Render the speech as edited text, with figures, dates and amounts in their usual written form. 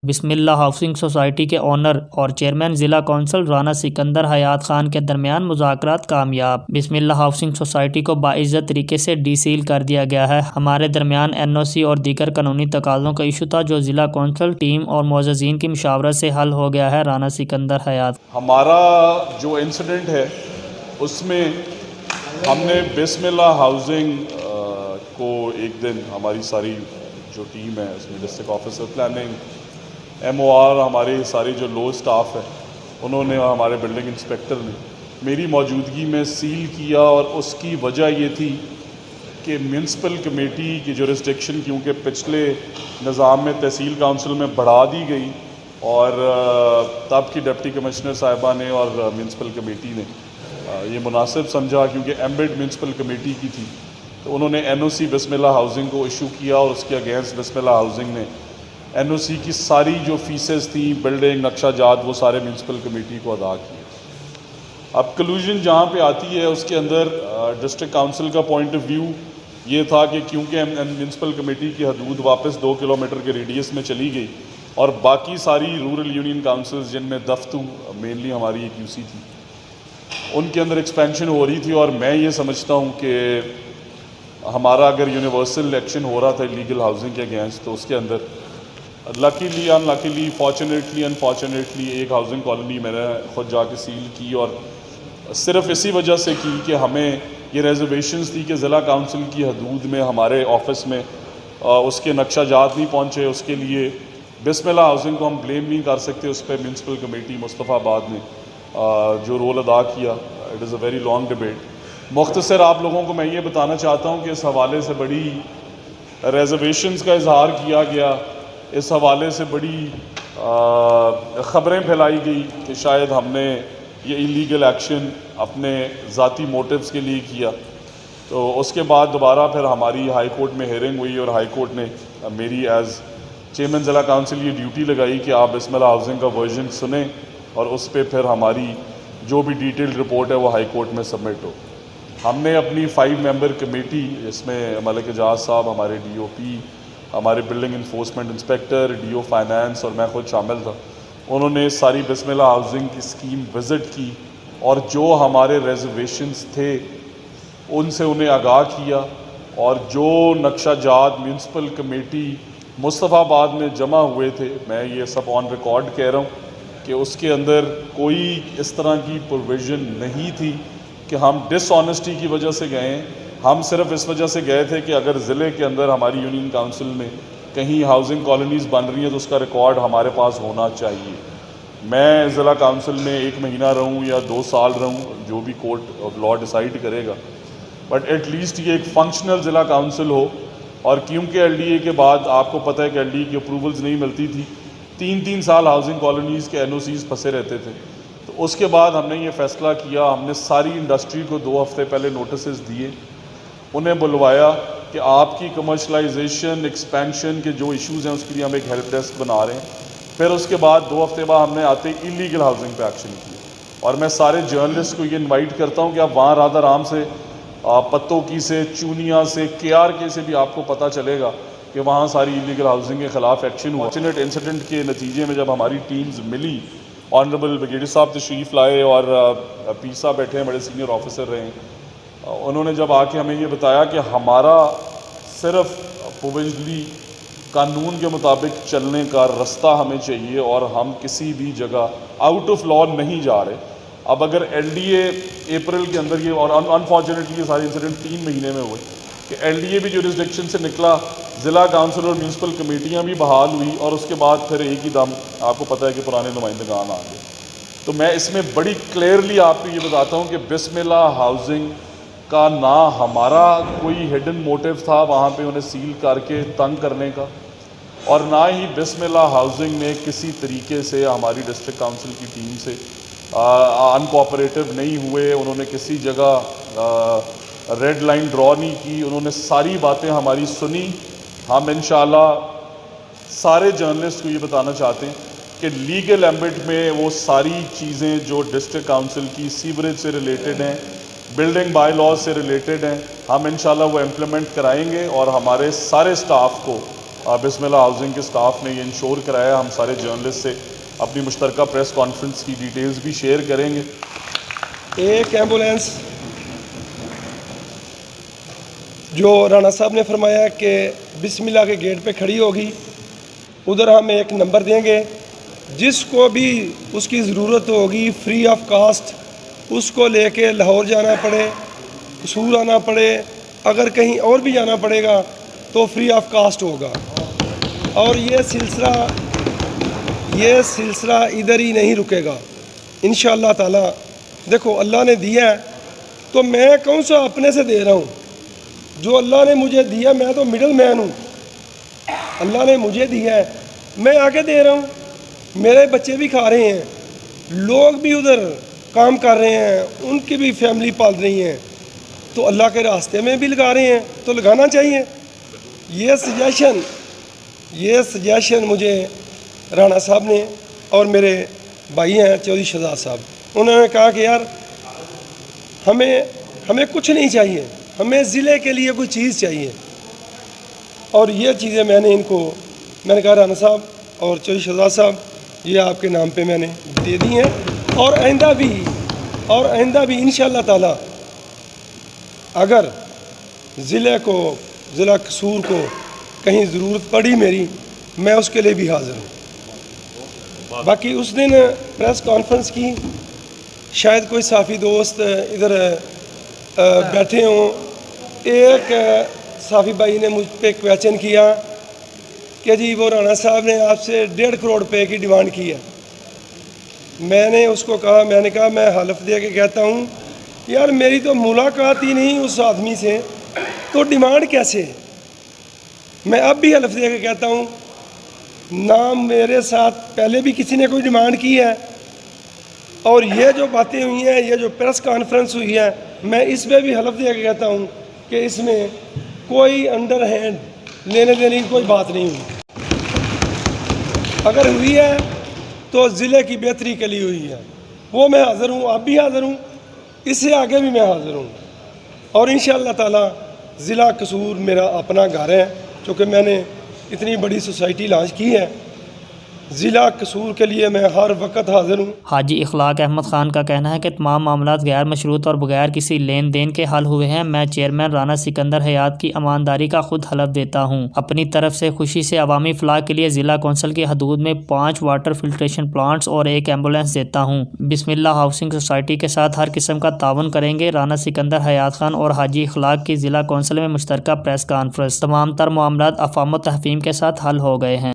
بسم اللہ housing society کے owner اور چیئرمین ضلع کونسل رانا سکندر حیات خان کے درمیان مذاکرات کامیاب۔ بسم اللہ ہاؤسنگ سوسائٹی کو باعزت طریقے سے ڈی سیل کر دیا گیا ہے۔ ہمارے درمیان NOC اور دیگر قانونی تقاضوں کا ایشو تھا جو ضلع کونسل ٹیم اور معززین کی مشاورت سے حل ہو گیا ہے۔ رانا سکندر حیات۔ ہمارا جو انسیڈنٹ ہے اس میں ہم نے بسم اللہ ہاؤسنگ کو ایک دن ہماری ساری جو ٹیم ہے اس میں ڈسٹرکٹ آفیسر پلاننگ MOR ہمارے سارے جو لو سٹاف ہے انہوں نے اور ہمارے بلڈنگ انسپیکٹر نے میری موجودگی میں سیل کیا، اور اس کی وجہ یہ تھی کہ میونسپل کمیٹی کی جورسڈکشن کیونکہ پچھلے نظام میں تحصیل کونسل میں بڑھا دی گئی، اور تب کی ڈپٹی کمشنر صاحبہ نے اور میونسپل کمیٹی نے یہ مناسب سمجھا کیونکہ ایمبیڈ میونسپل کمیٹی کی تھی، تو انہوں نے NOC بسم اللہ ہاؤسنگ کو ایشو کیا، اور اس کے اگینسٹ بسم اللہ ہاؤسنگ نے NOC کی ساری جو فیسز تھیں بلڈنگ نقشہ جات وہ سارے میونسپل کمیٹی کو ادا کیے۔ اب کلوژن جہاں پہ آتی ہے اس کے اندر ڈسٹرکٹ کونسل کا پوائنٹ آف ویو یہ تھا کہ کیونکہ میونسپل کمیٹی کی حدود واپس 2 کلومیٹر کے ریڈیس میں چلی گئی، اور باقی ساری رورل یونین کونسلز جن میں دفتو مینلی ہماری ایک UC تھی ان کے اندر ایکسپینشن ہو رہی تھی، اور میں یہ سمجھتا ہوں کہ ہمارا اگر یونیورسل ایکشن ہو رہا تھا لیگل ہاؤسنگ کے اگینسٹ، تو اس کے اندر لکیلی انلکیلی فارچونیٹلی انفارچونیٹلی ایک ہاؤسنگ کالونی میں نے خود جا کے سیل کی، اور صرف اسی وجہ سے کی کہ ہمیں یہ ریزرویشنز تھی کہ ضلع کونسل کی حدود میں ہمارے آفس میں اس کے نقشہ جات نہیں پہنچے۔ اس کے لیے بسم اللہ ہاؤسنگ کو ہم بلیم نہیں کر سکتے، اس پہ میونسپل کمیٹی مصطفیٰ آباد نے جو رول ادا کیا، it is a very long debate. مختصر آپ لوگوں کو میں یہ بتانا چاہتا ہوں کہ اس حوالے سے بڑی ریزرویشنز کا اظہار کیا گیا، اس حوالے سے بڑی خبریں پھیلائی گئی کہ شاید ہم نے یہ ایلیگل ایکشن اپنے ذاتی موٹیوز کے لیے کیا۔ تو اس کے بعد دوبارہ پھر ہماری ہائی کورٹ میں ہیئرنگ ہوئی، اور ہائی کورٹ نے میری ایز چیئرمین ضلع کونسل یہ ڈیوٹی لگائی کہ آپ بسم اللہ ہاؤسنگ کا ورژن سنیں، اور اس پہ پھر ہماری جو بھی ڈیٹیلڈ رپورٹ ہے وہ ہائی کورٹ میں سبمٹ ہو۔ ہم نے اپنی 5 ممبر کمیٹی جس میں ملک اعجاز صاحب، ہمارے DOP، ہمارے building enforcement inspector, DO finance اور میں خود شامل تھا، انہوں نے ساری بسم اللہ ہاؤسنگ کی اسکیم وزٹ کی، اور جو ہمارے ریزرویشنز تھے ان سے انہیں آگاہ کیا، اور جو نقشہ جات میونسپل کمیٹی مصطفیٰ آباد میں جمع ہوئے تھے، میں یہ سب آن ریکارڈ کہہ رہا ہوں کہ اس کے اندر کوئی اس طرح کی پروویژن نہیں تھی کہ ہم ڈس آنیسٹی کی وجہ سے گئے ہیں۔ ہم صرف اس وجہ سے گئے تھے کہ اگر ضلع کے اندر ہماری یونین کونسل میں کہیں ہاؤسنگ کالونیز بن رہی ہیں تو اس کا ریکارڈ ہمارے پاس ہونا چاہیے۔ میں ضلع کونسل میں 1 مہینہ رہوں یا 2 سال رہوں، جو بھی کورٹ آف لاء ڈیسائیڈ کرے گا، بٹ ایٹ لیسٹ یہ ایک فنکشنل ضلع کونسل ہو۔ اور کیونکہ LDA کے بعد آپ کو پتہ ہے کہ LDA کی اپروولز نہیں ملتی تھی، 3 سال ہاؤسنگ کالونیز کے NOCs پھنسے رہتے تھے، تو اس کے بعد ہم نے یہ فیصلہ کیا، ہم نے ساری انڈسٹری کو 2 ہفتے پہلے نوٹسز دیے، انہیں بلوایا کہ آپ کی کمرشلائزیشن ایکسپینشن کے جو ایشوز ہیں اس کے لیے ہم ایک ہیلپ ڈیسک بنا رہے ہیں۔ پھر اس کے بعد 2 ہفتے بعد ہم نے آتے ایلیگل ہاؤسنگ پہ ایکشن کیا، اور میں سارے جرنلسٹ کو یہ انوائٹ کرتا ہوں کہ آپ وہاں رادھا رام سے، پتوں کی سے، چونیا سے، KRK سے بھی آپ کو پتہ چلے گا کہ وہاں ساری ایلیگل ہاؤسنگ کے خلاف ایکشن ہوا۔ فارچونیٹ انسیڈنٹ کے نتیجے میں جب ہماری ٹیمز ملی، آنریبل بریگیڈیئر صاحب تشریف لائے، اور پی صاحب بیٹھے ہیں، بڑے سینئر آفیسر رہے ہیں، انہوں نے جب آ کے ہمیں یہ بتایا کہ ہمارا صرف پروویژنلی قانون کے مطابق چلنے کا رستہ ہمیں چاہیے، اور ہم کسی بھی جگہ آؤٹ آف لاء نہیں جا رہے۔ اب اگر LDA اپریل کے اندر یہ، اور انفارچونیٹلی یہ سارے انسیڈنٹ 3 مہینے میں ہوئے کہ LDA بھی جورسڈکشن سے نکلا، ضلع کونسل اور میونسپل کمیٹیاں بھی بحال ہوئی، اور اس کے بعد پھر ایک ہی دم آپ کو پتہ ہے کہ پرانے نمائندگان آ گئے۔ تو میں اس میں بڑی کلیئرلی آپ کو یہ بتاتا ہوں کہ بسم اللہ ہاؤسنگ کا نہ ہمارا کوئی ہڈن موٹیو تھا وہاں پہ انہیں سیل کر کے تنگ کرنے کا، اور نہ ہی بسم اللہ ہاؤسنگ نے کسی طریقے سے ہماری ڈسٹرکٹ کونسل کی ٹیم سے ان کوآپریٹو نہیں ہوئے۔ انہوں نے کسی جگہ ریڈ لائن ڈرا نہیں کی، انہوں نے ساری باتیں ہماری سنی۔ ہم انشاءاللہ سارے جرنلسٹ کو یہ بتانا چاہتے ہیں کہ لیگل ایمبٹ میں وہ ساری چیزیں جو ڈسٹرکٹ کونسل کی سیوریج سے ریلیٹڈ ہیں، بلڈنگ بائی لاء سے ریلیٹڈ ہیں، ہم انشاءاللہ وہ امپلیمنٹ کرائیں گے، اور ہمارے سارے سٹاف کو بسم اللہ ہاؤسنگ کے سٹاف نے یہ انشور کرایا. ہم سارے جرنلسٹ سے اپنی مشترکہ پریس کانفرنس کی ڈیٹیلز بھی شیئر کریں گے. ایک ایمبولینس جو رانا صاحب نے فرمایا کہ بسم اللہ کے گیٹ پہ کھڑی ہوگی, ادھر ہم ایک نمبر دیں گے, جس کو بھی اس کی ضرورت ہوگی فری آف کاسٹ اس کو لے کے لاہور جانا پڑے, قصور آنا پڑے, اگر کہیں اور بھی جانا پڑے گا تو فری آف کاسٹ ہوگا. اور یہ سلسلہ ادھر ہی نہیں رکے گا انشاءاللہ تعالی. دیکھو اللہ نے دیا ہے تو میں کون سا اپنے سے دے رہا ہوں, جو اللہ نے مجھے دیا, میں تو مڈل مین ہوں, اللہ نے مجھے دیا ہے میں آگے دے رہا ہوں. میرے بچے بھی کھا رہے ہیں, لوگ بھی ادھر کام کر رہے ہیں, ان کی بھی فیملی پال رہی ہیں, تو اللہ کے راستے میں بھی لگا رہے ہیں تو لگانا چاہیے. یہ سجیشن مجھے رانا صاحب نے اور میرے بھائی ہیں چودھری شہزاد صاحب, انہوں نے کہا کہ یار ہمیں کچھ نہیں چاہیے, ہمیں ضلع کے لیے کوئی چیز چاہیے. اور یہ چیزیں میں نے کہا رانا صاحب اور چودھری شہزاد صاحب یہ آپ کے نام پہ میں نے دے دی ہیں, اور آئندہ بھی انشاءاللہ تعالی اگر ضلع قصور کو کہیں ضرورت پڑی میری, میں اس کے لیے بھی حاضر ہوں. باقی اس دن پریس کانفرنس کی, شاید کوئی صحافی دوست ادھر بیٹھے ہوں, ایک صحافی بھائی نے مجھ پہ کویشچن کیا کہ جی وہ رانا صاحب نے آپ سے 1.5 کروڑ روپے کی ڈیمانڈ کی ہے. میں نے اس کو کہا, میں حلف دے کے کہتا ہوں یار میری تو ملاقات ہی نہیں اس آدمی سے, تو ڈیمانڈ کیسے؟ میں اب بھی حلف دے کے کہتا ہوں نہ میرے ساتھ پہلے بھی کسی نے کوئی ڈیمانڈ کی ہے, اور یہ جو باتیں ہوئی ہیں, یہ جو پریس کانفرنس ہوئی ہے, میں اس پہ بھی حلف دے کے کہتا ہوں کہ اس میں کوئی انڈر ہینڈ لینے دینے کی کوئی بات نہیں ہوئی. اگر ہوئی ہے تو ضلع کی بہتری کے لیے ہوئی ہے, وہ میں حاضر ہوں, آپ بھی حاضر ہوں, اس سے آگے بھی میں حاضر ہوں. اور انشاءاللہ تعالی ضلع قصور میرا اپنا گھر ہے, چونکہ میں نے اتنی بڑی سوسائٹی لانچ کی ہے. ضلع قصور کے لیے میں ہر وقت حاضر ہوں. حاجی اخلاق احمد خان کا کہنا ہے کہ تمام معاملات غیر مشروط اور بغیر کسی لین دین کے حل ہوئے ہیں. میں چیئرمین رانا سکندر حیات کی امانداری کا خود حلف دیتا ہوں. اپنی طرف سے خوشی سے عوامی فلاح کے لیے ضلع کونسل کی حدود میں 5 واٹر فلٹریشن پلانٹس اور 1 ایمبولینس دیتا ہوں. بسم اللہ ہاؤسنگ سوسائٹی کے ساتھ ہر قسم کا تعاون کریں گے. رانا سکندر حیات خان اور حاجی اخلاق کی ضلع کونسل میں مشترکہ پریس کانفرنس. تمام تر معاملات افہام و تفہیم کے ساتھ حل ہو گئے ہیں.